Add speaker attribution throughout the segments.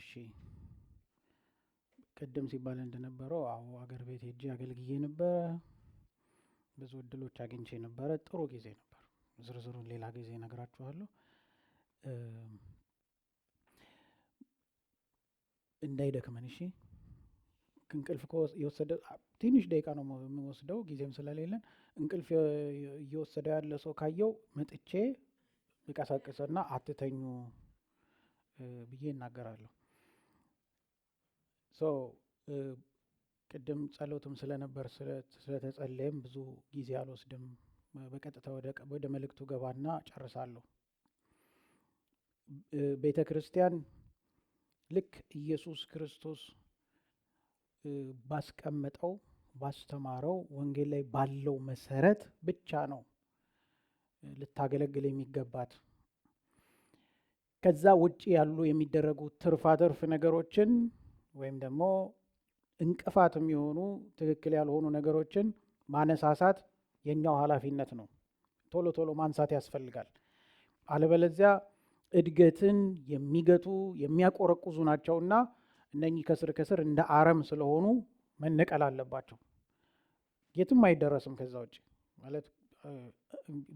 Speaker 1: እሺ ቅድም ሲባል እንደነበረው አገር ቤት ሄጄ አገልግዬ ነበረ። ብዙ እድሎች አግኝቼ ነበረ። ጥሩ ጊዜ ነበር። ዝርዝሩን ሌላ ጊዜ እነግራችኋለሁ። እንዳይደክመን እሺ። እንቅልፍ የወሰደ ትንሽ ደቂቃ ነው የምወስደው ጊዜም ስለሌለን እንቅልፍ እየወሰደ ያለ ሰው ካየው መጥቼ ልቀሰቅስና አትተኙ ብዬ እናገራለሁ። ቅድም ጸሎትም ስለነበር ስለተጸለየም ብዙ ጊዜ አልወስድም። በቀጥታ ወደ መልእክቱ ገባና ጨርሳለሁ። ቤተ ክርስቲያን ልክ ኢየሱስ ክርስቶስ ባስቀመጠው ባስተማረው ወንጌል ላይ ባለው መሰረት ብቻ ነው ልታገለግል የሚገባት። ከዛ ውጪ ያሉ የሚደረጉ ትርፋትርፍ ነገሮችን ወይም ደግሞ እንቅፋት የሚሆኑ ትክክል ያልሆኑ ነገሮችን ማነሳሳት የኛው ኃላፊነት ነው። ቶሎ ቶሎ ማንሳት ያስፈልጋል። አለበለዚያ እድገትን የሚገቱ የሚያቆረቁዙ ናቸውና እነኚህ ከስር ከስር እንደ አረም ስለሆኑ መነቀል አለባቸው። የትም አይደረስም። ከዛ ውጪ ማለት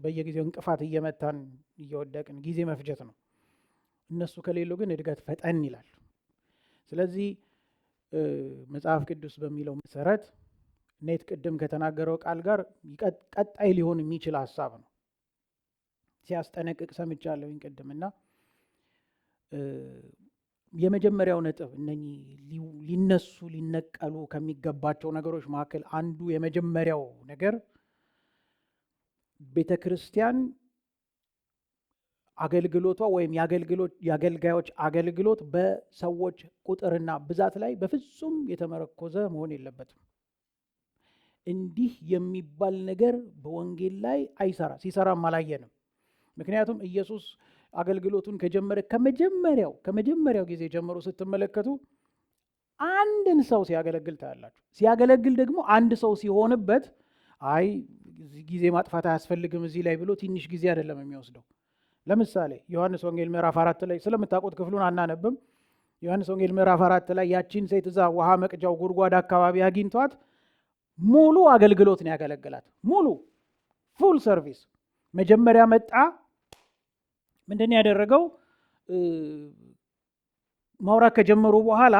Speaker 1: በየጊዜው እንቅፋት እየመታን እየወደቅን ጊዜ መፍጀት ነው። እነሱ ከሌሉ ግን እድገት ፈጠን ይላል። ስለዚህ መጽሐፍ ቅዱስ በሚለው መሰረት ኔት ቅድም ከተናገረው ቃል ጋር ቀጣይ ሊሆን የሚችል ሐሳብ ነው። ሲያስጠነቅቅ ሰምቻለሁኝ ቅድምና የመጀመሪያው ነጥብ እነኚህ ሊነሱ ሊነቀሉ ከሚገባቸው ነገሮች መካከል አንዱ የመጀመሪያው ነገር ቤተ ክርስቲያን አገልግሎቷ ወይም የአገልጋዮች አገልግሎት በሰዎች ቁጥርና ብዛት ላይ በፍጹም የተመረኮዘ መሆን የለበትም። እንዲህ የሚባል ነገር በወንጌል ላይ ሲሰራም አላየንም። ምክንያቱም ኢየሱስ አገልግሎቱን ከጀመረ ከመጀመሪያው ጊዜ ጀምሮ ስትመለከቱ አንድን ሰው ሲያገለግል ታያላችሁ። ሲያገለግል ደግሞ አንድ ሰው ሲሆንበት ጊዜ ማጥፋት አያስፈልግም እዚህ ላይ ብሎ ትንሽ ጊዜ አይደለም የሚወስደው። ለምሳሌ ዮሐንስ ወንጌል ምዕራፍ 4 ላይ ስለምታውቁት ክፍሉን አናነብም። ዮሐንስ ወንጌል ምዕራፍ 4 ላይ ያቺን ሴት እዛ ውሃ መቅጃው ጉድጓድ አካባቢ አግኝቷት ሙሉ አገልግሎት ነው ያገለገላት። ፉል ሰርቪስ። መጀመሪያ መጣ። ምንድን ነው ያደረገው? ማውራት ከጀመሩ በኋላ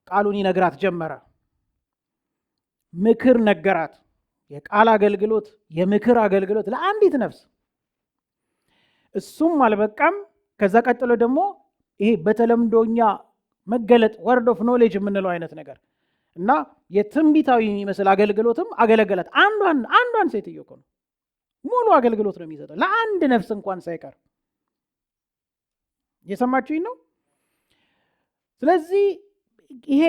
Speaker 1: ቃሉን ይነግራት ጀመረ። ምክር ነገራት። የቃል አገልግሎት፣ የምክር አገልግሎት ለአንዲት ነፍስ። እሱም አልበቃም። ከዛ ቀጥሎ ደግሞ ይሄ በተለምዶኛ መገለጥ ወርድ ኦፍ ኖሌጅ የምንለው አይነት ነገር እና የትንቢታዊ የሚመስል አገልግሎትም አገለገላት። አንዷን ሴትዮ እኮ ነው ሙሉ አገልግሎት ነው የሚሰጠው ለአንድ ነፍስ እንኳን ሳይቀር። እየሰማችሁኝ ነው? ስለዚህ ይሄ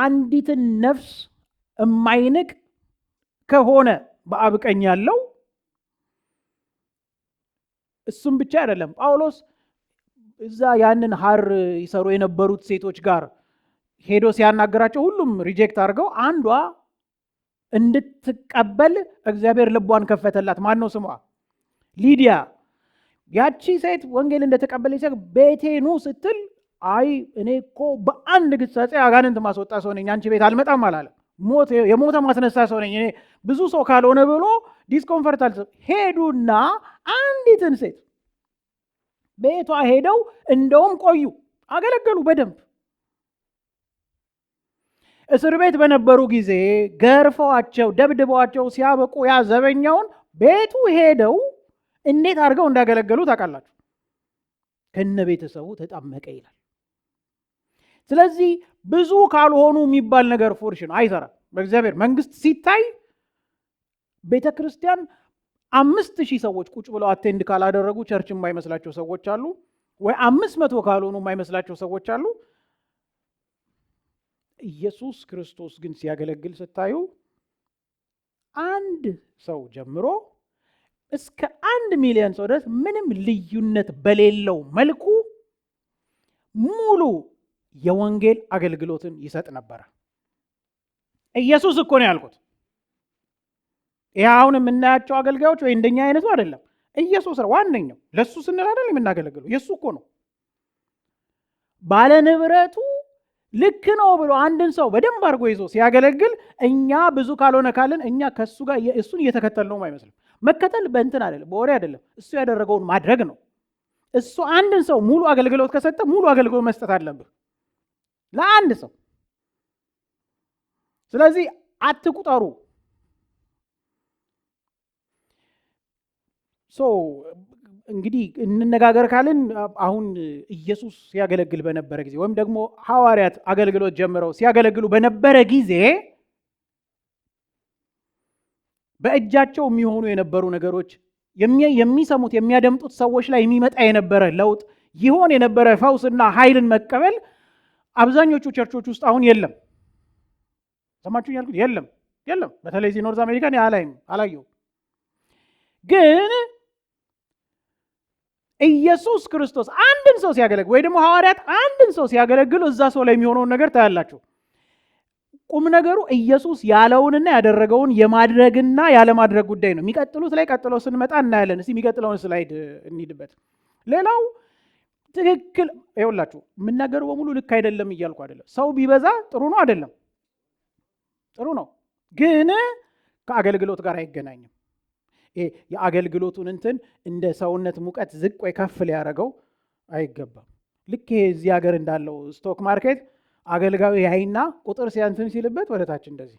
Speaker 1: አንዲትን ነፍስ የማይንቅ ከሆነ በአብ ቀኝ ያለው እሱም ብቻ አይደለም። ጳውሎስ እዛ ያንን ሐር ይሰሩ የነበሩት ሴቶች ጋር ሄዶ ሲያናገራቸው ሁሉም ሪጀክት አድርገው አንዷ እንድትቀበል እግዚአብሔር ልቧን ከፈተላት። ማን ነው ስሟ? ሊዲያ። ያቺ ሴት ወንጌል እንደተቀበለች ቤቴ ኑ ስትል እኔ እኮ በአንድ ግሳጼ አጋንንት ማስወጣ ሰው ነኝ፣ አንቺ ቤት አልመጣም አላለ። የሞተ ማስነሳ ሰው ነኝ እኔ ብዙ ሰው ካልሆነ ብሎ ዲስኮንፈርት ሄዱና አንዲትን ሴት ቤቷ ሄደው እንደውም ቆዩ፣ አገለገሉ በደንብ። እስር ቤት በነበሩ ጊዜ ገርፈዋቸው ደብድበዋቸው ሲያበቁ ያ ዘበኛውን ቤቱ ሄደው እንዴት አድርገው እንዳገለገሉ ታውቃላችሁ። ከነ ቤተሰቡ ተጣመቀ ይላል። ስለዚህ ብዙ ካልሆኑ የሚባል ነገር ፉርሽ ነው፣ አይሰራም። በእግዚአብሔር መንግስት ሲታይ ቤተ ክርስቲያን 5,000 ሰዎች ቁጭ ብለው አቴንድ ካላደረጉ ቸርች የማይመስላቸው ሰዎች አሉ፣ ወይ 500 ካልሆኑ የማይመስላቸው ሰዎች አሉ። ኢየሱስ ክርስቶስ ግን ሲያገለግል ስታዩ አንድ ሰው ጀምሮ እስከ 1 ሚሊዮን ሰው ድረስ ምንም ልዩነት በሌለው መልኩ ሙሉ የወንጌል አገልግሎትን ይሰጥ ነበር። ኢየሱስ እኮ ነው ያልኩት። ይሄ አሁን የምናያቸው አገልጋዮች ወይ እንደኛ አይነቱ አይደለም። ኢየሱስ ነው ዋነኛው። ለሱ ስንል አይደል የምናገለግለው፣ የሱ እኮ ነው። ባለ ንብረቱ ልክ ነው ብሎ አንድን ሰው በደንብ አድርጎ ይዞ ሲያገለግል እኛ ብዙ ካልሆነ ካልን እኛ ከሱ ጋር እሱን እየተከተል ነው አይመስልም። መከተል በእንትን አይደለም፣ በወሬ አይደለም፣ እሱ ያደረገውን ማድረግ ነው። እሱ አንድን ሰው ሙሉ አገልግሎት ከሰጠ ሙሉ አገልግሎት መስጠት አለብህ ለአንድ ሰው። ስለዚህ አትቁጠሩ። እንግዲህ እንነጋገር ካልን አሁን ኢየሱስ ሲያገለግል በነበረ ጊዜ ወይም ደግሞ ሐዋርያት አገልግሎት ጀምረው ሲያገለግሉ በነበረ ጊዜ በእጃቸው የሚሆኑ የነበሩ ነገሮች፣ የሚሰሙት የሚያደምጡት ሰዎች ላይ የሚመጣ የነበረ ለውጥ፣ ይሆን የነበረ ፈውስና ኃይልን መቀበል አብዛኞቹ ቸርቾች ውስጥ አሁን የለም። ሰማችሁኝ ያልኩት የለም። በተለይ እዚህ ኖርዝ አሜሪካን አላየው። ግን ኢየሱስ ክርስቶስ አንድን ሰው ሲያገለግል ወይ ደግሞ ሐዋርያት አንድን ሰው ሲያገለግሉ እዛ ሰው ላይ የሚሆነውን ነገር ታያላችሁ። ቁም ነገሩ ኢየሱስ ያለውንና ያደረገውን የማድረግና ያለማድረግ ጉዳይ ነው። የሚቀጥሉት ላይ ቀጥሎ ስንመጣ እናያለን። እስቲ የሚቀጥለውን ስላይድ እንሂድበት። ሌላው ትክክል ይኸውላችሁ፣ የምናገሩ በሙሉ ልክ አይደለም እያልኩ አይደለም። ሰው ቢበዛ ጥሩ ነው አይደለም፣ ጥሩ ነው፣ ግን ከአገልግሎት ጋር አይገናኝም። ይሄ የአገልግሎቱን እንትን እንደ ሰውነት ሙቀት ዝቅ ወይ ከፍ ሊያደርገው አይገባም። ልክ ይሄ እዚህ ሀገር እንዳለው ስቶክ ማርኬት አገልጋዩ ያይና ቁጥር ሲያንትን ሲልበት ወደታች እንደዛ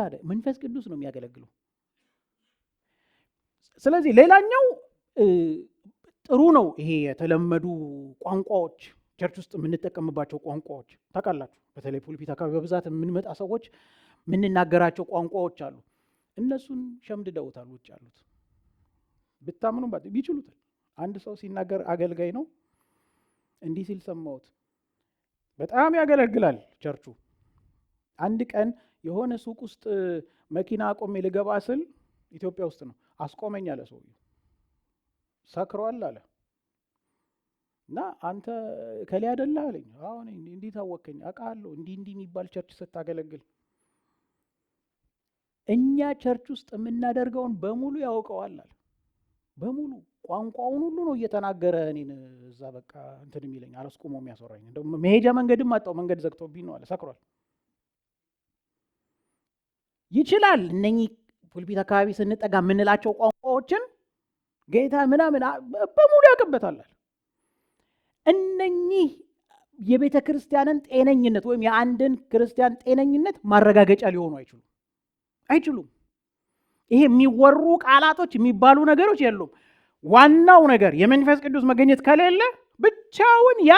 Speaker 1: አይደል። መንፈስ ቅዱስ ነው የሚያገለግለው። ስለዚህ ሌላኛው ጥሩ ነው። ይሄ የተለመዱ ቋንቋዎች ቸርች ውስጥ የምንጠቀምባቸው ቋንቋዎች ታውቃላችሁ። በተለይ ፑልፒት አካባቢ በብዛት የምንመጣ ሰዎች የምንናገራቸው ቋንቋዎች አሉ። እነሱን ሸምድደውታል ውጭ ያሉት። ብታምኑም ቢችሉታል። አንድ ሰው ሲናገር አገልጋይ ነው እንዲህ ሲል ሰማሁት። በጣም ያገለግላል ቸርቹ። አንድ ቀን የሆነ ሱቅ ውስጥ መኪና አቆሜ ልገባ ስል ኢትዮጵያ ውስጥ ነው፣ አስቆመኝ አለ ሰውዬው። ሰክሯል አለ እና አንተ ከሌ አይደለህ አለኝ። አሁን እንዲህ ታወከኝ፣ አውቃለሁ እንዲህ የሚባል ቸርች ስታገለግል። እኛ ቸርች ውስጥ የምናደርገውን በሙሉ ያውቀዋል አለ። በሙሉ ቋንቋውን ሁሉ ነው እየተናገረ እኔን እዛ በቃ እንትን የሚለኝ አላስቆሞ የሚያስወራኝ። እንደው መሄጃ መንገድም አጣው፣ መንገድ ዘግቶብኝ ነው አለ። ሰክሯል። ይችላል እነኚህ ፑልፒት አካባቢ ስንጠጋ የምንላቸው ቋንቋዎችን ጌታ ምናምን በሙሉ ያውቅበታል። እነኚህ የቤተ ክርስቲያንን ጤነኝነት ወይም የአንድን ክርስቲያን ጤነኝነት ማረጋገጫ ሊሆኑ አይችሉም። ይሄ የሚወሩ ቃላቶች የሚባሉ ነገሮች የሉም። ዋናው ነገር የመንፈስ ቅዱስ መገኘት ከሌለ ብቻውን ያ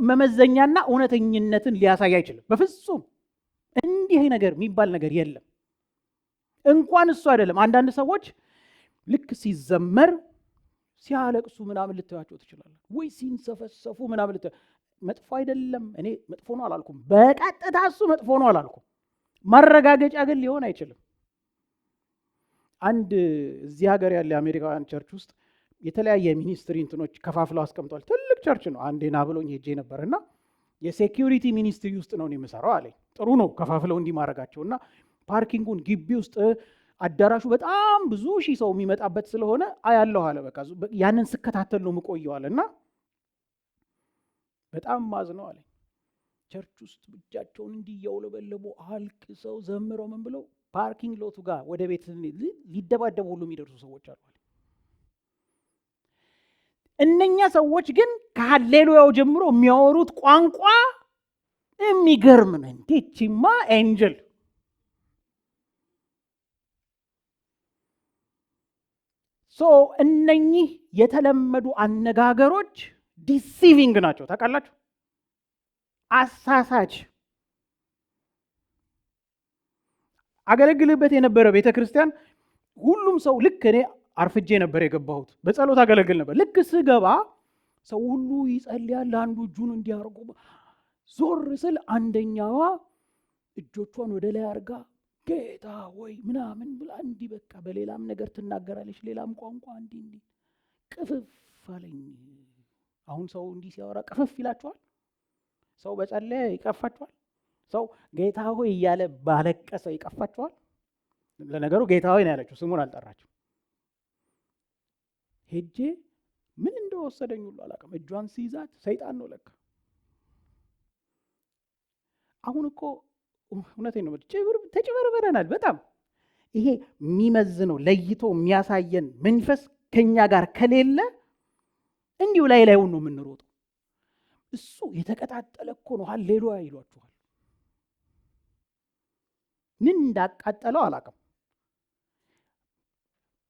Speaker 1: መመዘኛና እውነተኝነትን ሊያሳይ አይችልም በፍጹም። እንዲህ ነገር የሚባል ነገር የለም። እንኳን እሱ አይደለም፣ አንዳንድ ሰዎች ልክ ሲዘመር ሲያለቅሱ ምናምን ልታያቸው ትችላለህ፣ ወይ ሲንሰፈሰፉ ምናምን መጥፎ አይደለም። እኔ መጥፎ ነው አላልኩም፣ በቀጥታ እሱ መጥፎ ነው አላልኩም። ማረጋገጫ ግን ሊሆን አይችልም። አንድ እዚህ ሀገር ያለ አሜሪካውያን ቸርች ውስጥ የተለያየ ሚኒስትሪ እንትኖች ከፋፍለው አስቀምጧል። ትልቅ ቸርች ነው። አንዴ ና ብሎኝ ሄጄ ነበርና የሴኪዩሪቲ ሚኒስትሪ ውስጥ ነው የምሰራው አለኝ። ጥሩ ነው ከፋፍለው እንዲህ ማድረጋቸውና ፓርኪንጉን ግቢ ውስጥ አዳራሹ በጣም ብዙ ሺህ ሰው የሚመጣበት ስለሆነ አያለሁ አለ። በቃ ያንን ስከታተል ነው የምቆየው አለና በጣም ማዝነው አለኝ። ቸርች ውስጥ ብቻቸውን እንዲህ እያውለበለቡ አልቅሰው ዘምረው ምን ብለው ፓርኪንግ ሎቱ ጋር ወደ ቤት ሊደባደቡ ሁሉ የሚደርሱ ሰዎች አሉ። እነኛ ሰዎች ግን ከሃሌሉያው ጀምሮ የሚያወሩት ቋንቋ የሚገርም ነው። እንዴችማ ኤንጀል እነኚህ የተለመዱ አነጋገሮች ዲሲቪንግ ናቸው። ታውቃላችሁ፣ አሳሳች። አገለግልበት የነበረ ቤተ ክርስቲያን ሁሉም ሰው ልክ እኔ አርፍጄ ነበር የገባሁት፣ በጸሎት አገለግል ነበር። ልክ ስገባ ሰው ሁሉ ይጸልያል። አንዱ እጁን እንዲያርጉ ዞር ስል አንደኛዋ እጆቿን ወደ ላይ አርጋ ጌታ ወይ ምናምን ብላ እንዲህ በቃ በሌላም ነገር ትናገራለች፣ ሌላም ቋንቋ እንዲህ ቅፍፍ አለኝ። አሁን ሰው እንዲህ ሲያወራ ቅፍፍ ይላችኋል? ሰው በጸለየ ይቀፋችኋል? ሰው ጌታ ሆይ እያለ ባለቀሰ ይቀፋችኋል? ለነገሩ ጌታ ሆይ ነው ያለችው፣ ስሙን አልጠራችው። ሄጄ ምን እንደሆነ ወሰደኝ ሁሉ አላውቅም። እጇን ሲይዛት ሰይጣን ነው ለካ። አሁን እኮ እውነቴን ነው ተጭበርበረናል በጣም። ይሄ የሚመዝነው ለይቶ የሚያሳየን መንፈስ ከኛ ጋር ከሌለ እንዲሁ ላዩን ነው የምንሮጠው። እሱ የተቀጣጠለ እኮ ነው። ሃሌሉያ ይሏችኋል። ምን እንዳቃጠለው አላውቅም።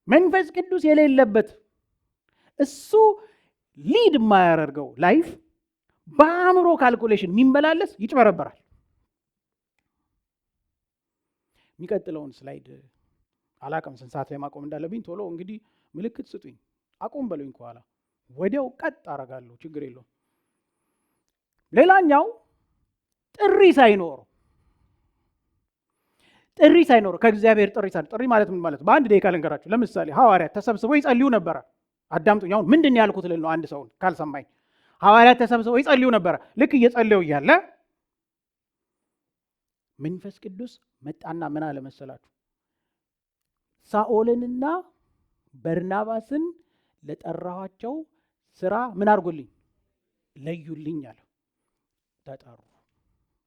Speaker 1: መንፈስ ቅዱስ የሌለበት እሱ ሊድ የማያደርገው ላይፍ በአእምሮ ካልኩሌሽን የሚመላለስ ይጭበረበራል። የሚቀጥለውን ስላይድ አላውቅም ስንት ሰዓት ላይ ማቆም እንዳለብኝ። ቶሎ እንግዲህ ምልክት ስጡኝ፣ አቁም በሉኝ ከኋላ ወዲያው ቀጥ አደርጋለሁ፣ ችግር የለውም። ሌላኛው ጥሪ ሳይኖር ከእግዚአብሔር ጥሪ ማለት ምን ማለት? በአንድ ደቂቃ ልንገራችሁ። ለምሳሌ ሐዋርያት ተሰብስበው ይጸልዩ ነበረ። አዳምጡኝ። አሁን ምንድን ነው ያልኩት ልል ነው አንድ ሰውን ካልሰማኝ። ሐዋርያት ተሰብስበው ይጸልዩ ነበረ። ልክ እየጸለዩ እያለ መንፈስ ቅዱስ መጣና ምን አለ መሰላችሁ? ሳኦልንና በርናባስን ለጠራኋቸው ስራ ምን አድርጎልኝ? ለዩልኝ አለ። ተጠሩ።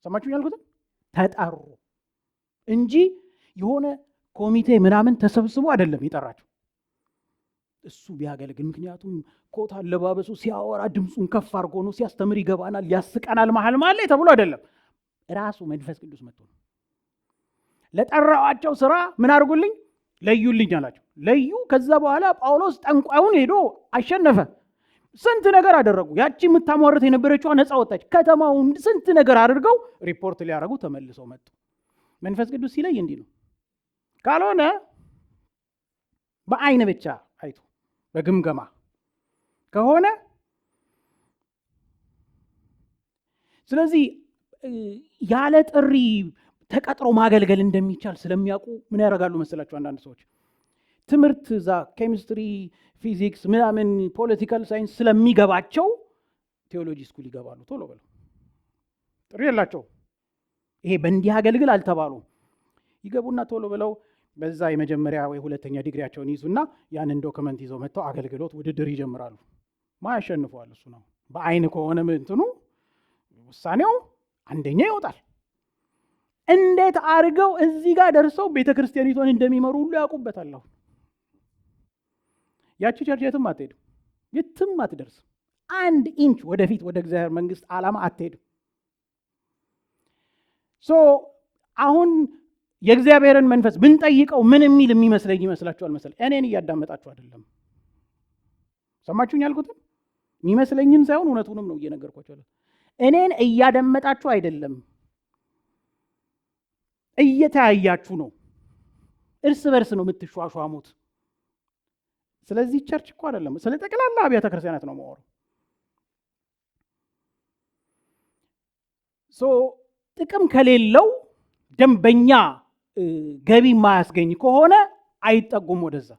Speaker 1: ሰማችሁኝ ያልኩትን? ተጠሩ እንጂ የሆነ ኮሚቴ ምናምን ተሰብስቦ አይደለም የጠራቸው። እሱ ቢያገለግል፣ ምክንያቱም ኮት አለባበሱ ሲያወራ ድምፁን ከፍ አድርጎ ነው፣ ሲያስተምር ይገባናል፣ ያስቀናል መሀል ላይ ተብሎ አይደለም። ራሱ መንፈስ ቅዱስ መጥቶ ነው። ለጠራዋቸው ስራ ምን አድርጉልኝ? ለዩልኝ አላቸው። ለዩ። ከዛ በኋላ ጳውሎስ ጠንቋዩን ሄዶ አሸነፈ። ስንት ነገር አደረጉ። ያቺ የምታሟርት የነበረችዋ ነፃ ወጣች። ከተማውን ስንት ነገር አድርገው ሪፖርት ሊያደርጉ ተመልሰው መጡ። መንፈስ ቅዱስ ሲለይ እንዲህ ነው። ካልሆነ በአይን ብቻ አይቶ በግምገማ ከሆነ ስለዚህ ያለ ጥሪ ተቀጥሮ ማገልገል እንደሚቻል ስለሚያውቁ ምን ያደርጋሉ መሰላችሁ? አንዳንድ ሰዎች ትምህርት እዛ ኬሚስትሪ፣ ፊዚክስ ምናምን ፖለቲካል ሳይንስ ስለሚገባቸው ቴዎሎጂ ስኩል ይገባሉ። ቶሎ ብለው ጥሪ የላቸው። ይሄ በእንዲህ አገልግል አልተባሉ። ይገቡና ቶሎ ብለው በዛ የመጀመሪያ ወይ ሁለተኛ ዲግሪያቸውን ይዙና ያንን ዶክመንት ይዘው መጥተው አገልግሎት ውድድር ይጀምራሉ። ያሸንፈዋል እሱ ነው። በአይን ከሆነ እንትኑ ውሳኔው አንደኛ ይወጣል። እንዴት አድርገው እዚህ ጋር ደርሰው ቤተክርስቲያኒቷን እንደሚመሩ ሁሉ ያውቁበታል። ያቺ ቸርች የትም አትሄድም፣ የትም አትደርስም። አንድ ኢንች ወደፊት ወደ እግዚአብሔር መንግስት ዓላማ አትሄድም። አሁን የእግዚአብሔርን መንፈስ ብንጠይቀው ምን የሚል የሚመስለኝ ይመስላችኋል? መሰለኝ እኔን እያዳመጣችሁ አይደለም። ሰማችሁኝ ያልኩትን? የሚመስለኝን ሳይሆን እውነቱንም ነው እየነገርኳችሁ። እኔን እያዳመጣችሁ አይደለም፣ እየተያያችሁ ነው። እርስ በርስ ነው የምትሿሿሙት። ስለዚህ ቸርች እኮ አይደለም፣ ስለ ጠቅላላ አብያተ ክርስቲያናት ነው የማወራው። ጥቅም ከሌለው ደንበኛ ገቢ ማያስገኝ ከሆነ አይጠጉም ወደዛ።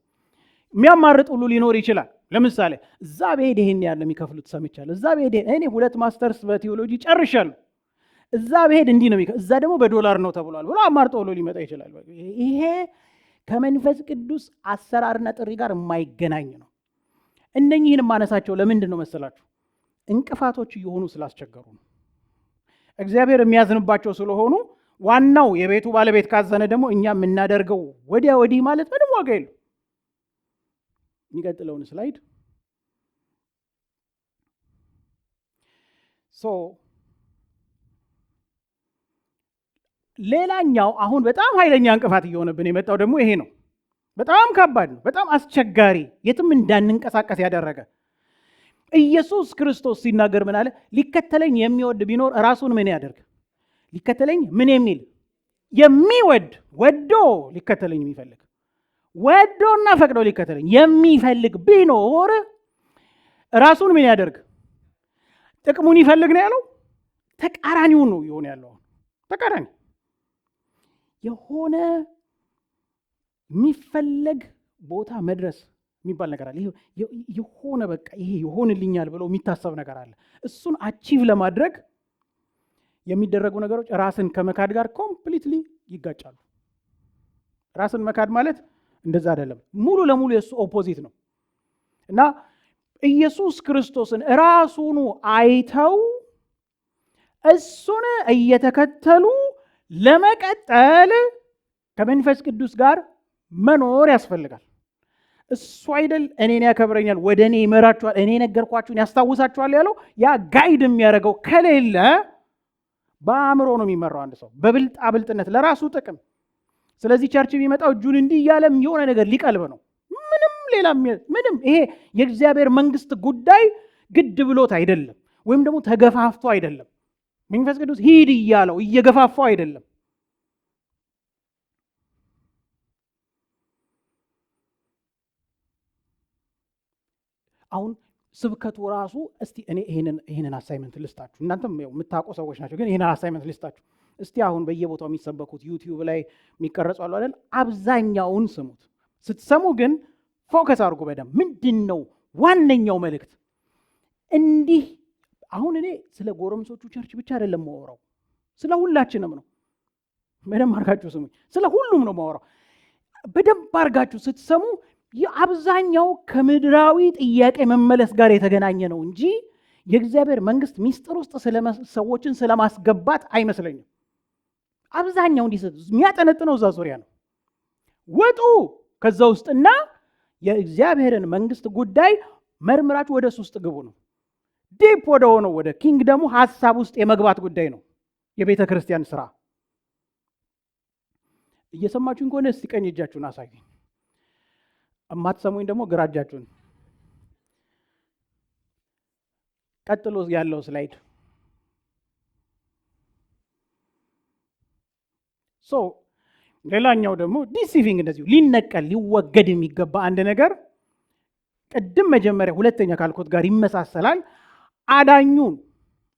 Speaker 1: የሚያማርጥ ሁሉ ሊኖር ይችላል። ለምሳሌ እዛ በሄድ ይሄን ያለ የሚከፍሉት ሰምቻለሁ። እዛ በሄድ እኔ 2 ማስተርስ በቲዮሎጂ ጨርሻለሁ። እዛ በሄድ እንዲህ ነው እዛ ደግሞ በዶላር ነው ተብሏል ብሎ አማርጦ ሁሉ ሊመጣ ይችላል። ይሄ ከመንፈስ ቅዱስ አሰራርና ጥሪ ጋር የማይገናኝ ነው። እነኚህን ማነሳቸው ለምንድን ነው መሰላችሁ? እንቅፋቶች እየሆኑ ስላስቸገሩ ነው። እግዚአብሔር የሚያዝንባቸው ስለሆኑ ዋናው የቤቱ ባለቤት ካዘነ ደግሞ እኛ የምናደርገው ወዲያ ወዲህ ማለት ምንም ዋጋ የለው። የሚቀጥለውን ስላይድ ሌላኛው አሁን በጣም ኃይለኛ እንቅፋት እየሆነብን የመጣው ደግሞ ይሄ ነው። በጣም ከባድ ነው። በጣም አስቸጋሪ፣ የትም እንዳንንቀሳቀስ ያደረገ። ኢየሱስ ክርስቶስ ሲናገር ምን አለ? ሊከተለኝ የሚወድ ቢኖር ራሱን ምን ያደርግ? ሊከተለኝ ምን የሚል የሚወድ ወዶ ሊከተለኝ የሚፈልግ ወዶና ፈቅዶ ሊከተለኝ የሚፈልግ ቢኖር ራሱን ምን ያደርግ? ጥቅሙን ይፈልግ ነው ያለው። ተቃራኒውን ነው ይሆን ያለው። ተቃራኒ የሆነ የሚፈለግ ቦታ መድረስ የሚባል ነገር አለ። የሆነ በቃ ይሄ ይሆንልኛል ብሎ የሚታሰብ ነገር አለ። እሱን አቺቭ ለማድረግ የሚደረጉ ነገሮች ራስን ከመካድ ጋር ኮምፕሊትሊ ይጋጫሉ። ራስን መካድ ማለት እንደዛ አይደለም፣ ሙሉ ለሙሉ የሱ ኦፖዚት ነው። እና ኢየሱስ ክርስቶስን ራሱኑ አይተው እሱን እየተከተሉ ለመቀጠል ከመንፈስ ቅዱስ ጋር መኖር ያስፈልጋል። እሱ አይደል እኔን ያከብረኛል፣ ወደ እኔ ይመራችኋል፣ እኔ ነገርኳችሁን ያስታውሳችኋል ያለው ያ ጋይድ የሚያደርገው ከሌለ በአእምሮ ነው የሚመራው አንድ ሰው በብልጣብልጥነት ለራሱ ጥቅም። ስለዚህ ቸርች የሚመጣው እጁን እንዲህ እያለ የሆነ ነገር ሊቀልብ ነው። ምንም ይሄ የእግዚአብሔር መንግስት ጉዳይ ግድ ብሎት አይደለም፣ ወይም ደግሞ ተገፋፍቶ አይደለም። መንፈስ ቅዱስ ሂድ እያለው እየገፋፋው አይደለም። አሁን ስብከቱ ራሱ እስቲ እኔ ይሄንን አሳይመንት ልስጣችሁ፣ እናንተም የምታውቁ ሰዎች ናቸው፣ ግን ይሄንን አሳይመንት ልስጣችሁ እስቲ። አሁን በየቦታው የሚሰበኩት ዩቲዩብ ላይ የሚቀረጹ አሉ አይደል? አብዛኛውን ስሙት። ስትሰሙ ግን ፎከስ አድርጉ በደንብ። ምንድነው ዋነኛው መልእክት? እንዲህ አሁን እኔ ስለ ጎረምሶቹ ቸርች ብቻ አይደለም ማወራው፣ ስለ ሁላችንም ነው። በደንብ አድርጋችሁ ስሙ። ስለ ሁሉም ነው ማወራው። በደንብ አድርጋችሁ ስትሰሙ የአብዛኛው ከምድራዊ ጥያቄ መመለስ ጋር የተገናኘ ነው እንጂ የእግዚአብሔር መንግስት ሚስጥር ውስጥ ሰዎችን ስለማስገባት አይመስለኝም። አብዛኛው እንዲህ የሚያጠነጥነው እዛ ዙሪያ ነው። ወጡ ከዛ ውስጥና የእግዚአብሔርን መንግስት ጉዳይ መርምራችሁ ወደ እሱ ውስጥ ግቡ ነው። ዲፕ ወደ ሆነው ወደ ኪንግደሙ ሐሳብ ውስጥ የመግባት ጉዳይ ነው የቤተ ክርስቲያን ስራ። እየሰማችሁን ከሆነ እስቲ ቀኝ እጃችሁን አሳዩኝ፣ እማትሰሙኝ ደግሞ ግራ እጃችሁን። ቀጥሎ ያለው ስላይድ ሌላኛው ደግሞ ዲሲቪንግ፣ እንደዚሁ ሊነቀል ሊወገድ የሚገባ አንድ ነገር ቅድም መጀመሪያ ሁለተኛ ካልኩት ጋር ይመሳሰላል። አዳኙን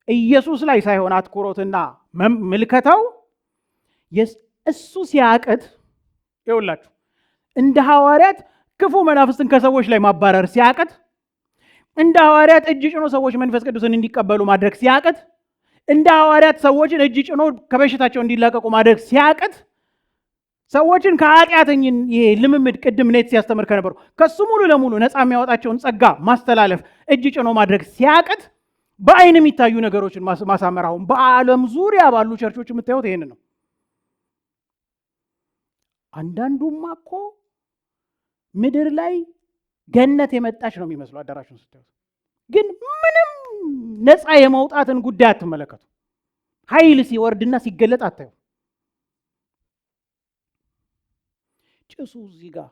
Speaker 1: ኢየሱስ ላይ ሳይሆን አትኩሮትና ምልከታው እሱ ሲያቅት፣ ይኸውላችሁ እንደ ሐዋርያት ክፉ መናፍስትን ከሰዎች ላይ ማባረር ሲያቅት፣ እንደ ሐዋርያት እጅ ጭኖ ሰዎች መንፈስ ቅዱስን እንዲቀበሉ ማድረግ ሲያቅት፣ እንደ ሐዋርያት ሰዎችን እጅ ጭኖ ከበሽታቸው እንዲላቀቁ ማድረግ ሲያቅት፣ ሰዎችን ከኃጢአተኝን ይሄ ልምምድ ቅድም ኔት ሲያስተምር ከነበሩ ከሱ ሙሉ ለሙሉ ነፃ የሚያወጣቸውን ጸጋ ማስተላለፍ እጅ ጭኖ ማድረግ ሲያቅት፣ በአይን የሚታዩ ነገሮችን ማሳመር። አሁን በዓለም ዙሪያ ባሉ ቸርቾች የምታዩት ይሄን ነው። አንዳንዱማ እኮ ምድር ላይ ገነት የመጣች ነው የሚመስለው አዳራሹን ስታዩት፣ ግን ምንም ነፃ የመውጣትን ጉዳይ አትመለከቱ። ኃይል ሲወርድና ሲገለጥ አታዩ። ጭሱ እዚህ ጋር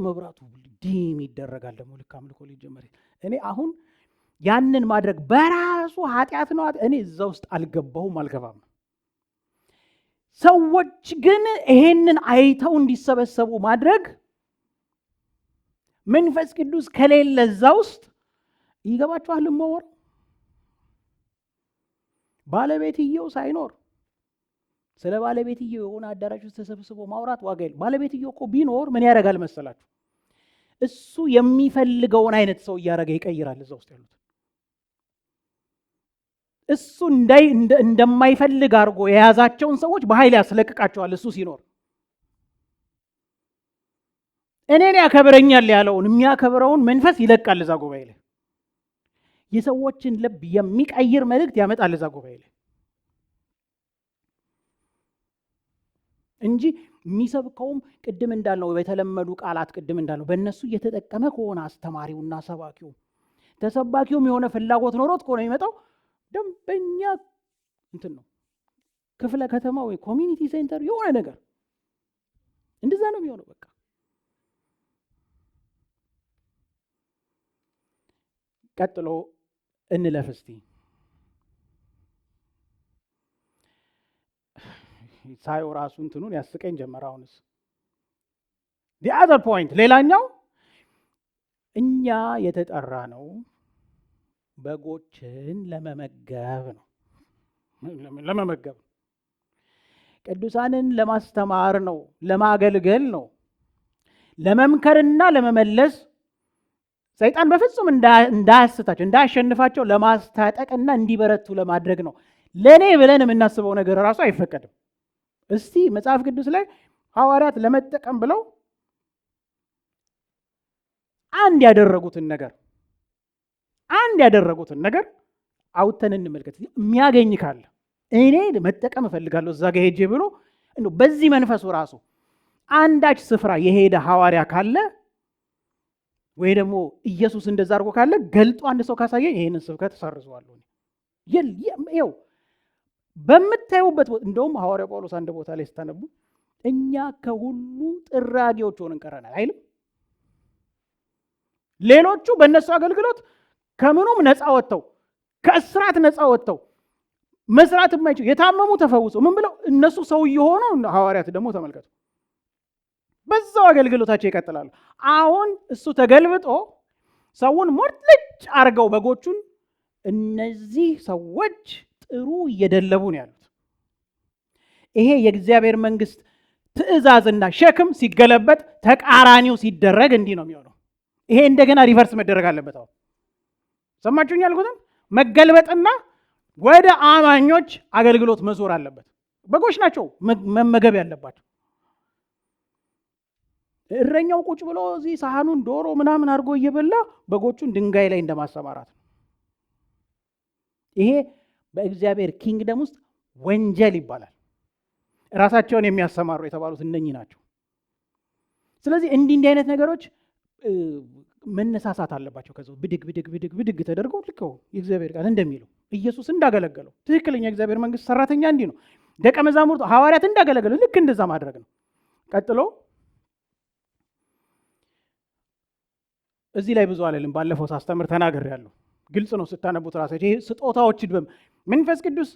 Speaker 1: መብራቱ ዲም ይደረጋል። ደግሞ ልክ አምልኮ ሊጀመር እኔ አሁን ያንን ማድረግ በራሱ ኃጢአት ነው። እኔ እዛ ውስጥ አልገባም። ሰዎች ግን ይሄንን አይተው እንዲሰበሰቡ ማድረግ መንፈስ ቅዱስ ከሌለ እዛ ውስጥ ይገባችኋል። መወር ባለቤትየው ሳይኖር ስለ ባለቤትየው የሆነ አዳራሽ ውስጥ ተሰብስቦ ማውራት ዋጋ የለም። ባለቤትየው እኮ ቢኖር ምን ያደርጋል መሰላችሁ? እሱ የሚፈልገውን አይነት ሰው እያደረገ ይቀይራል። እዛ ውስጥ ያሉት እሱ እንደማይፈልግ አድርጎ የያዛቸውን ሰዎች በኃይል ያስለቅቃቸዋል። እሱ ሲኖር እኔን ያከብረኛል ያለውን የሚያከብረውን መንፈስ ይለቃል እዛ ጉባኤ ላይ። የሰዎችን ልብ የሚቀይር መልእክት ያመጣል እዛ ጉባኤ ላይ እንጂ የሚሰብከውም ቅድም እንዳልነው በተለመዱ ቃላት ቅድም እንዳልነው በእነሱ እየተጠቀመ ከሆነ አስተማሪውና ሰባኪው ተሰባኪውም የሆነ ፍላጎት ኖሮት ከሆነ የሚመጣው ደንበኛ እንትን ነው፣ ክፍለ ከተማ ወይ ኮሚኒቲ ሴንተር የሆነ ነገር እንደዛ ነው የሚሆነው። በቃ ቀጥሎ እንለፍ እስቲ። ሳይው ራሱ እንትኑን ያስቀኝ ጀመረ። አሁንስ the other point ሌላኛው እኛ የተጠራ ነው በጎችን ለመመገብ ነው። ለመመገብ ቅዱሳንን ለማስተማር ነው፣ ለማገልገል ነው፣ ለመምከርና ለመመለስ ሰይጣን በፍጹም እንዳያስታቸው እንዳያሸንፋቸው ለማስታጠቅና እንዲበረቱ ለማድረግ ነው። ለኔ ብለን የምናስበው ነገር ራሱ አይፈቀድም። እስቲ መጽሐፍ ቅዱስ ላይ ሐዋርያት ለመጠቀም ብለው አንድ ያደረጉትን ነገር አውጥተን እንመልከት። የሚያገኝ ካለ እኔ መጠቀም እፈልጋለሁ እዛ ጋር ሄጄ ብሎ እንደው በዚህ መንፈሱ ራሱ አንዳች ስፍራ የሄደ ሐዋርያ ካለ ወይ ደግሞ ኢየሱስ እንደዛ አድርጎ ካለ ገልጦ አንድ ሰው ካሳየኝ ይሄንን ስብከት ሰርዘዋለሁ። ይኸው በምታዩበት እንደውም ሐዋርያ ጳውሎስ አንድ ቦታ ላይ ስታነቡ እኛ ከሁሉ ጥራጊዎች ሆነን ቀረናል አይልም? ሌሎቹ በእነሱ አገልግሎት ከምኑም ነፃ ወጥተው ከእስራት ነፃ ወጥተው መስራት የማይችሉ የታመሙ ተፈውሰው ምን ብለው እነሱ ሰው እየሆኑ ሐዋርያት ደግሞ ተመልከቱ በዛው አገልግሎታቸው ይቀጥላሉ። አሁን እሱ ተገልብጦ ሰውን ሞልጭ አርገው በጎቹን እነዚህ ሰዎች ጥሩ እየደለቡ ነው ያሉት። ይሄ የእግዚአብሔር መንግስት ትእዛዝና ሸክም ሲገለበጥ ተቃራኒው ሲደረግ እንዲህ ነው የሚሆነው። ይሄ እንደገና ሪቨርስ መደረግ አለበት። አሁን ሰማችሁኝ ያልኩትም መገልበጥና ወደ አማኞች አገልግሎት መዞር አለበት። በጎች ናቸው መመገብ ያለባቸው። እረኛው ቁጭ ብሎ እዚህ ሳህኑን ዶሮ ምናምን አድርጎ እየበላ በጎቹን ድንጋይ ላይ እንደማሰማራት ነው። ይሄ በእግዚአብሔር ኪንግደም ውስጥ ወንጀል ይባላል። ራሳቸውን የሚያሰማሩ የተባሉት እነኚህ ናቸው። ስለዚህ እንዲህ አይነት ነገሮች መነሳሳት አለባቸው። ከዛው ብድግ ተደርገው ልከው የእግዚአብሔር ቃል እንደሚለው ኢየሱስ እንዳገለገለው ትክክለኛ የእግዚአብሔር መንግስት ሰራተኛ እንዲህ ነው። ደቀ መዛሙርቱ ሐዋርያት እንዳገለገለው ልክ እንደዛ ማድረግ ነው። ቀጥሎ እዚህ ላይ ብዙ አለልም። ባለፈው ሳስተምር ተናግሬያለሁ። ግልጽ ነው ስታነቡት ራሳችሁ። ይሄ ስጦታዎችን መንፈስ ቅዱስ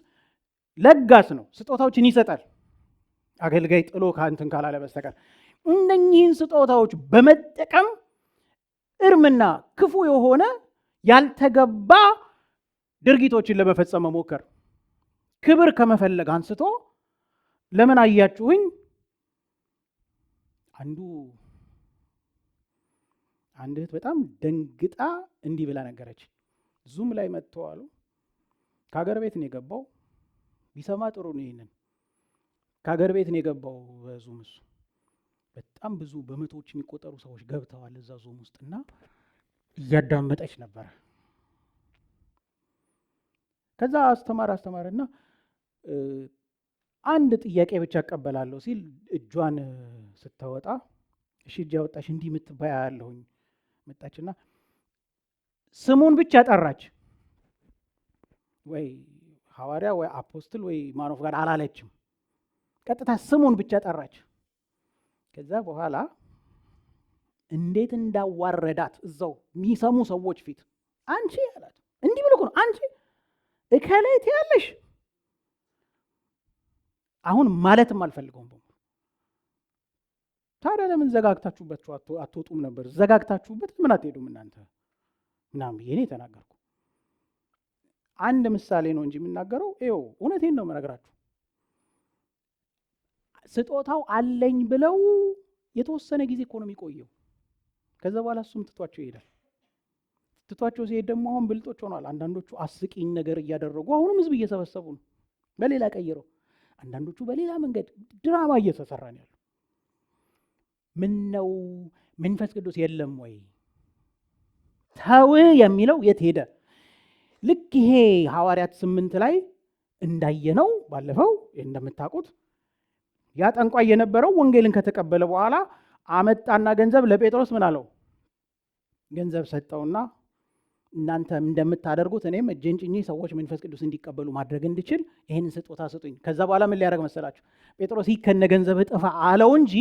Speaker 1: ለጋስ ነው፣ ስጦታዎችን ይሰጣል። አገልጋይ ጥሎ ካንተን ካላለ በስተቀር እነኚህን ስጦታዎች በመጠቀም እርምና ክፉ የሆነ ያልተገባ ድርጊቶችን ለመፈጸም መሞከር ክብር ከመፈለግ አንስቶ ለምን አያችሁኝ አንድ እህት በጣም ደንግጣ እንዲህ ብላ ነገረች። ዙም ላይ መጥተው አሉ ከሀገር ቤት ነው የገባው። ቢሰማ ጥሩ ነው። ይሄንን ከሀገር ቤት ነው የገባው በዙም እሱ በጣም ብዙ በመቶዎች የሚቆጠሩ ሰዎች ገብተዋል እዛ ዙም ውስጥና እያዳመጠች ነበር። ከዛ አስተማረና አንድ ጥያቄ ብቻ እቀበላለሁ ሲል እጇን ስታወጣ እሺ እጅ ያወጣሽ እንዲህ የምትባያ ያለሁኝ መጣችና ስሙን ብቻ ጠራች። ወይ ሐዋርያ ወይ አፖስትል ወይ ማኖፍ ጋር አላለችም። ቀጥታ ስሙን ብቻ ጠራች። ከዛ በኋላ እንዴት እንዳዋረዳት እዛው የሚሰሙ ሰዎች ፊት አንቺ አላት። እንዲህ ብሎ ነው አንቺ እከሌት ያለሽ አሁን ማለትም አልፈልገውም። ታዲያ ለምን ዘጋግታችሁበት አትወጡም ነበር? ዘጋግታችሁበት ምን አትሄዱም እናንተ ምናምን ብዬ እኔ ተናገርኩ። አንድ ምሳሌ ነው እንጂ የምናገረው ይኸው እውነቴን ነው የምነግራችሁ። ስጦታው አለኝ ብለው የተወሰነ ጊዜ እኮ ነው የሚቆየው። ከዛ በኋላ እሱም ትቷቸው ይሄዳል። ትቷቸው ሲሄድ ደግሞ አሁን ብልጦች ሆኗል። አንዳንዶቹ አስቂኝ ነገር እያደረጉ አሁንም ህዝብ እየሰበሰቡ ነው በሌላ ቀይረው፣ አንዳንዶቹ በሌላ መንገድ ድራማ እየተሰራ ነው ያለው። ምን ነው መንፈስ ቅዱስ የለም ወይ? ተው የሚለው የት ሄደ? ልክ ይሄ ሐዋርያት 8 ላይ እንዳየነው ባለፈው እንደምታውቁት ያ ጠንቋይ የነበረው ወንጌልን ከተቀበለ በኋላ አመጣና ገንዘብ ለጴጥሮስ ምን አለው? ገንዘብ ሰጠውና እናንተ እንደምታደርጉት እኔም እጄን ጭኜ ሰዎች መንፈስ ቅዱስ እንዲቀበሉ ማድረግ እንድችል ይሄንን ስጦታ ስጡኝ። ከዛ በኋላ ምን ሊያደርግ መሰላችሁ? ጴጥሮስ ከነ ገንዘብ ጥፋ አለው እንጂ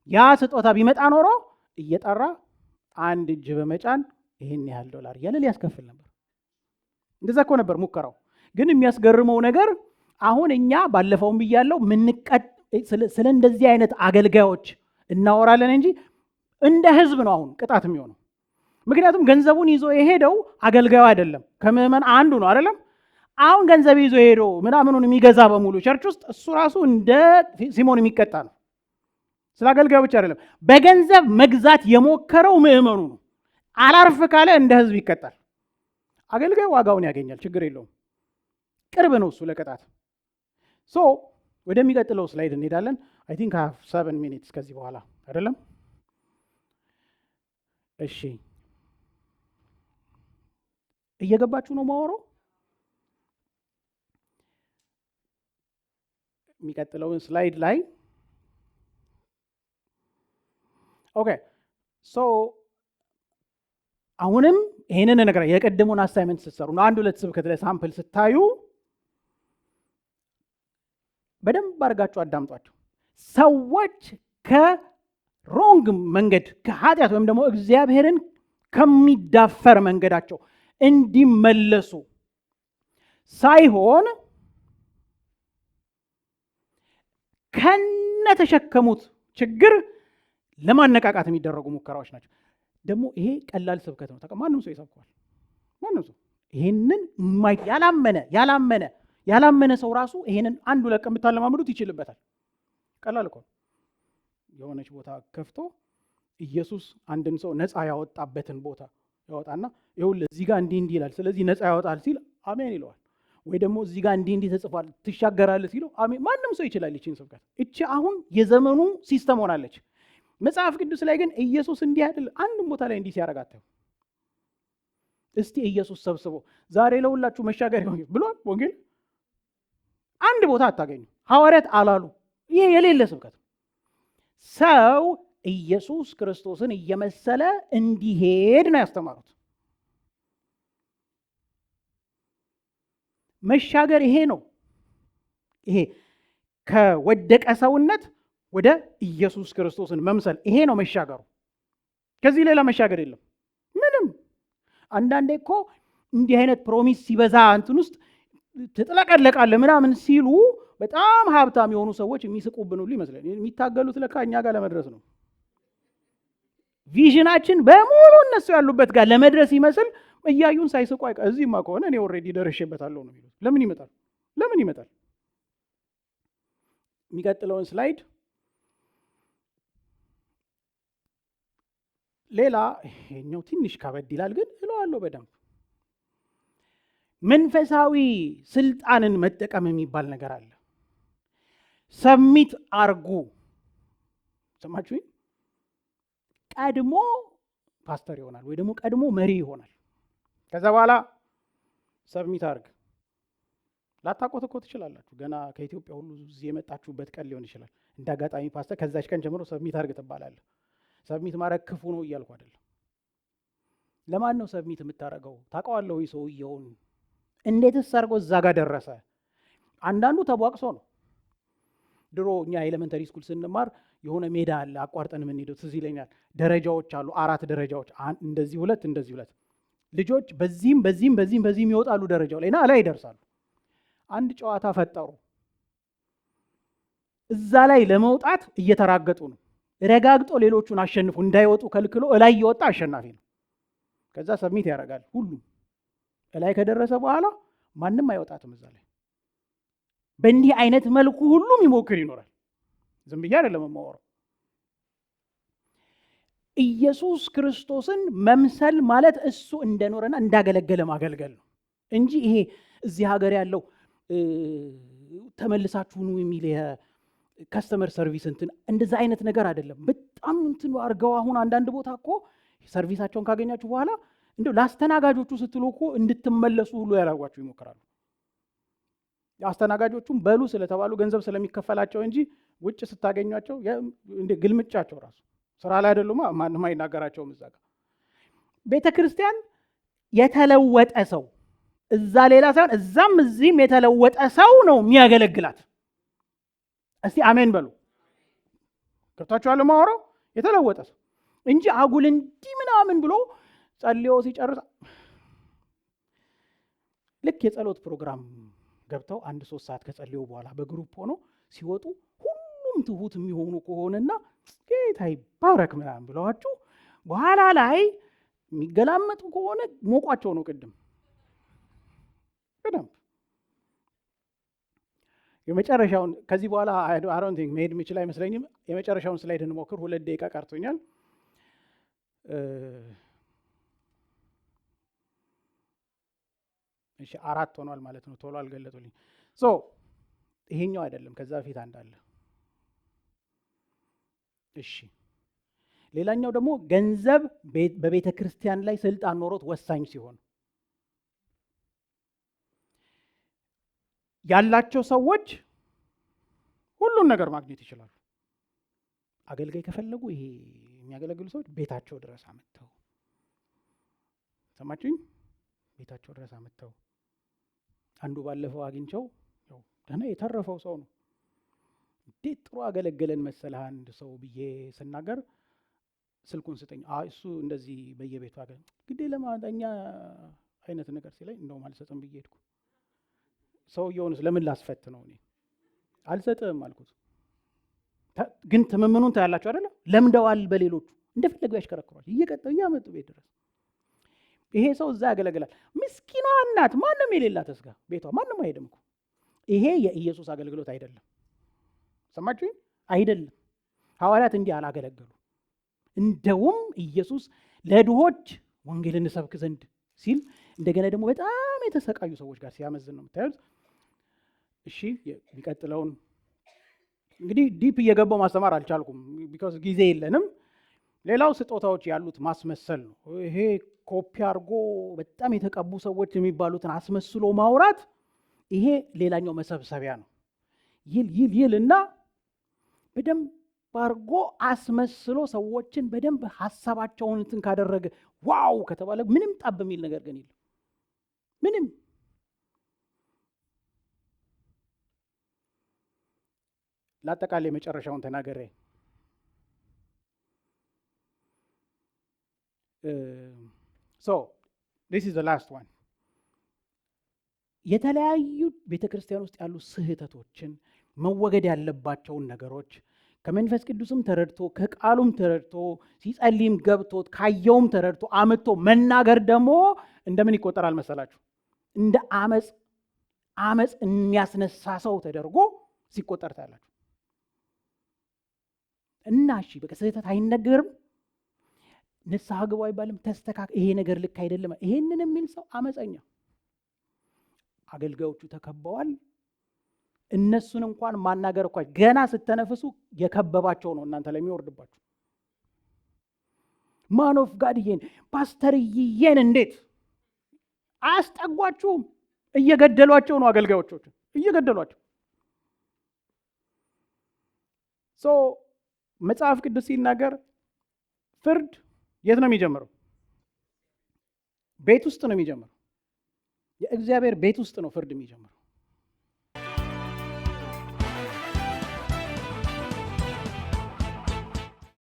Speaker 1: ያ ስጦታ ቢመጣ ኖሮ እየጠራ አንድ እጅ በመጫን ይሄን ያህል $1 እያለ ሊያስከፍል ነበር። እንደዛ እኮ ነበር ሙከራው። ግን የሚያስገርመው ነገር አሁን እኛ ባለፈውም ብያለው ስለ እንደዚህ አይነት አገልጋዮች እናወራለን እንጂ እንደ ህዝብ ነው አሁን ቅጣት የሚሆነው። ምክንያቱም ገንዘቡን ይዞ የሄደው አገልጋዩ አይደለም፣ ከምዕመን አንዱ ነው አይደለም። አሁን ገንዘብ ይዞ ሄዶ ምናምኑን የሚገዛ በሙሉ ቸርች ውስጥ እሱ ራሱ እንደ ሲሞን የሚቀጣ ነው። ስለ አገልጋዩ ብቻ አይደለም፣ በገንዘብ መግዛት የሞከረው ምዕመኑ ነው። አላርፍ ካለ እንደ ህዝብ ይቀጣል። አገልጋዩ ዋጋውን ያገኛል፣ ችግር የለውም። ቅርብ ነው እሱ ለቅጣት። ወደሚቀጥለው ስላይድ እንሄዳለን። አይ ቲንክ 7 ሚኒትስ ከዚህ በኋላ አይደለም። እሺ እየገባችሁ ነው ማወራው? የሚቀጥለውን ስላይድ ላይ ኦኬ ሶ አሁንም ይሄንን ነገር የቀደሙን አሳይመንት ስትሰሩ ነው አንድ ሁለት ስብከት ላይ ሳምፕል ስታዩ በደንብ አድርጋችሁ አዳምጧቸው። ሰዎች ከሮንግ መንገድ ከኃጢአት ወይም ደግሞ እግዚአብሔርን ከሚዳፈር መንገዳቸው እንዲመለሱ ሳይሆን ከነተሸከሙት ችግር ለማነቃቃት የሚደረጉ ሙከራዎች ናቸው። ደግሞ ይሄ ቀላል ስብከት ነው። ማንም ሰው ይሰብከዋል። ማንም ሰው ይሄንን ያላመነ ሰው ራሱ ይሄንን አንድ ሁለት ቀን ብታለማምዱት ይችልበታል። ቀላል እኮ የሆነች ቦታ ከፍቶ ኢየሱስ አንድን ሰው ነፃ ያወጣበትን ቦታ ያወጣና ይኸውልህ እዚህ ጋር እንዲህ ይላል፣ ስለዚህ ነፃ ያወጣል ሲል አሜን ይለዋል። ወይ ደግሞ እዚህ ጋር እንዲህ ተጽፏል ትሻገራለህ ሲለው አሜን። ማንም ሰው ይችላል ይችን ስብከት። እቺ አሁን የዘመኑ ሲስተም ሆናለች። መጽሐፍ ቅዱስ ላይ ግን ኢየሱስ እንዲህ አይደል አንድም ቦታ ላይ እንዲህ ሲያረጋተው እስቲ ኢየሱስ ሰብስቦ ዛሬ ለሁላችሁ መሻገር ይሆን ብሏል ወንጌል አንድ ቦታ አታገኙ። ሐዋርያት አላሉ። ይሄ የሌለ ስብከት። ሰው ኢየሱስ ክርስቶስን እየመሰለ እንዲሄድ ነው ያስተማሩት። መሻገር ይሄ ነው። ይሄ ከወደቀ ሰውነት ወደ ኢየሱስ ክርስቶስን መምሰል ይሄ ነው መሻገሩ። ከዚህ ሌላ መሻገር የለም ምንም። አንዳንዴ እኮ እንዲህ አይነት ፕሮሚስ ሲበዛ እንትን ውስጥ ትጥለቀለቃለህ ምናምን ሲሉ በጣም ሀብታም የሆኑ ሰዎች የሚስቁብን ሁሉ ይመስላል። የሚታገሉት ለካ እኛ ጋር ለመድረስ ነው። ቪዥናችን በሙሉ እነሱ ያሉበት ጋር ለመድረስ ይመስል እያዩን ሳይስቁ አይቀር። እዚህማ ከሆነ እኔ ኦልሬዲ ደርሼበታለሁ ነው የሚሉት። ለምን ይመጣል? የሚቀጥለውን ስላይድ ሌላ ይሄኛው ትንሽ ከበድ ይላል ግን እለዋለሁ በደንብ። መንፈሳዊ ስልጣንን መጠቀም የሚባል ነገር አለ። ሰሚት አርጉ። ሰማችሁኝ? ቀድሞ ፓስተር ይሆናል ወይ ደግሞ ቀድሞ መሪ ይሆናል። ከዛ በኋላ ሰብሚት አርግ። ላታውቁት እኮ ትችላላችሁ። ገና ከኢትዮጵያ ሁሉ እዚህ የመጣችሁበት ቀን ሊሆን ይችላል። እንደ አጋጣሚ ፓስተር ከዛች ቀን ጀምሮ ሰብሚት አርግ ትባላለህ። ሰብሚት ማድረግ ክፉ ነው እያልኩ አይደለም። ለማን ነው ሰብሚት የምታደርገው? ታውቀዋለህ ወይ ሰውየውን? እንዴትስ አድርጎ እዛ ጋር ደረሰ? አንዳንዱ ተቧቅሶ ነው። ድሮ እኛ ኤሌመንተሪ ስኩል ስንማር የሆነ ሜዳ አለ አቋርጠን የምንሄደው ትዝ ይለኛል። ደረጃዎች አሉ፣ 4 ደረጃዎች፣ እንደዚህ 2 እንደዚህ 2። ልጆች በዚህም ይወጣሉ ደረጃው ላይ እና ላይ ይደርሳሉ። አንድ ጨዋታ ፈጠሩ። እዛ ላይ ለመውጣት እየተራገጡ ነው። ረጋግጦ ሌሎቹን አሸንፉ እንዳይወጡ ከልክሎ እላይ እየወጣ አሸናፊ ነው። ከዛ ሰብሚት ያደርጋል። ሁሉም እላይ ከደረሰ በኋላ ማንም አይወጣትም እዛ ላይ። በእንዲህ አይነት መልኩ ሁሉም ይሞክር ይኖራል። ዝም ብዬ አይደለም የማወራው። ኢየሱስ ክርስቶስን መምሰል ማለት እሱ እንደኖረና እንዳገለገለ ማገልገል ነው እንጂ ይሄ እዚህ ሀገር ያለው ተመልሳችሁ ነው የሚል የከስተመር ሰርቪስ እንትን እንደዛ አይነት ነገር አይደለም። በጣም እንትን አድርገው አሁን አንዳንድ ቦታ እኮ ሰርቪሳቸውን ካገኛችሁ በኋላ እንደው ለአስተናጋጆቹ ስትሉ እኮ እንድትመለሱ ሁሉ ያላጓችሁ ይሞክራሉ። አስተናጋጆቹም በሉ ስለተባሉ ገንዘብ ስለሚከፈላቸው እንጂ ውጭ ስታገኟቸው እንደ ግልምጫቸው ራሱ ስራ ላይ አይደሉማ። ማንም አይናገራቸውም። እዛ ጋር ቤተክርስቲያን የተለወጠ ሰው እዛ ሌላ ሳይሆን እዛም እዚህም የተለወጠ ሰው ነው የሚያገለግላት። እስቲ አሜን በሉ። ገብታችኋል? ማወራው የተለወጠ ሰው እንጂ አጉል እንዲህ ምናምን ብሎ ጸልዮ ሲጨርስ ልክ የጸሎት ፕሮግራም ገብተው 1-3 ሰዓት ከጸልዮ በኋላ በግሩፕ ሆኖ ሲወጡ ሁሉም ትሁት የሚሆኑ ከሆነና ጌታ ይባረክ ምናምን ብለዋችሁ በኋላ ላይ የሚገላመጡ ከሆነ ሞቋቸው ነው። ቅድም በደንብ የመጨረሻውን ከዚህ በኋላ አይ ዶንት ቲንክ መሄድ የሚችል አይመስለኝም። የመጨረሻውን ስላይድ እንሞክር። 2 ደቂቃ ቀርቶኛል። እሺ 4 ሆኗል ማለት ነው። ቶሎ አልገለጡልኝ። ይሄኛው አይደለም፣ ከዛ በፊት አንድ አለ። እሺ ሌላኛው ደግሞ ገንዘብ በቤተ ክርስቲያን ላይ ስልጣን ኖሮት ወሳኝ ሲሆን ያላቸው ሰዎች ሁሉን ነገር ማግኘት ይችላሉ። አገልጋይ ከፈለጉ ይሄ የሚያገለግሉ ሰዎች ቤታቸው ድረስ አመጣው ሰማችሁኝ? ቤታቸው ድረስ አመጣው። አንዱ ባለፈው አግኝቸው ያው ደህና የተረፈው ሰው ነው። እንዴት ጥሩ አገለገለን መሰለህ አንድ ሰው ብዬ ስናገር ስልኩን ስጠኝ። እሱ እንደዚህ በየቤቱ አገ ግዴ ለማዳኛ አይነት ነገር ሲለኝ እንደውም አልሰጥም ብዬ ሄድኩ። ሰውየውንስ ለምን ላስፈት ነው? እኔ አልሰጥም አልኩት። ግን ትምምኑን ታያላችሁ አይደለ? ለምደዋል። በሌሎቹ እንደፈለገው ያሽከረክሯል። እየቀጠሉ እያመጡ ቤት ድረስ ይሄ ሰው እዛ ያገለግላል። ምስኪኗ እናት ማንም የሌላት እስጋ ቤቷ ማንም አይሄድም እኮ። ይሄ የኢየሱስ አገልግሎት አይደለም። ሰማችሁ? አይደለም። ሐዋርያት እንዲህ አላገለገሉ። እንደውም ኢየሱስ ለድሆች ወንጌል እንሰብክ ዘንድ ሲል እንደገና ደግሞ በጣም የተሰቃዩ ሰዎች ጋር ሲያመዝን ነው የምታዩት። እሺ የሚቀጥለውን እንግዲህ ዲፕ እየገባው ማስተማር አልቻልኩም ቢኮዝ ጊዜ የለንም። ሌላው ስጦታዎች ያሉት ማስመሰል ነው። ይሄ ኮፒ አድርጎ በጣም የተቀቡ ሰዎች የሚባሉትን አስመስሎ ማውራት፣ ይሄ ሌላኛው መሰብሰቢያ ነው። ይል እና በደንብ አድርጎ አስመስሎ ሰዎችን በደንብ ሀሳባቸውን እንትን ካደረገ ዋው ከተባለ ምንም ጣብ የሚል ነገር ግን የለም። ምንም ለአጠቃላይ መጨረሻውን ተናገረ። So this is the last one። የተለያዩ ቤተክርስቲያን ውስጥ ያሉ ስህተቶችን መወገድ ያለባቸውን ነገሮች ከመንፈስ ቅዱስም ተረድቶ ከቃሉም ተረድቶ ሲጸልይም ገብቶት ካየውም ተረድቶ አመጥቶ መናገር ደግሞ እንደምን ይቆጠራል መሰላችሁ? እንደ አመጽ የሚያስነሳ ሰው ተደርጎ ሲቆጠር ታያላችሁ። እና እሺ በቃ ስህተት አይነገርም፣ ንስሐ ግቡ አይባልም፣ ይሄ ነገር ልክ አይደለም። ይሄንን የሚል ሰው አመፀኛ። አገልጋዮቹ ተከበዋል። እነሱን እንኳን ማናገር እንኳን ገና ስተነፍሱ የከበባቸው ነው እናንተ ላይ የሚወርድባችሁ። ማን ኦፍ ጋድ ፓስተርዬን እንዴት አያስጠጓችሁም? እየገደሏቸው ነው አገልጋዮቹ፣ እየገደሏቸው። መጽሐፍ ቅዱስ ሲናገር ፍርድ የት ነው የሚጀምረው? ቤት ውስጥ ነው የሚጀምረው። የእግዚአብሔር ቤት ውስጥ ነው ፍርድ የሚጀምረው።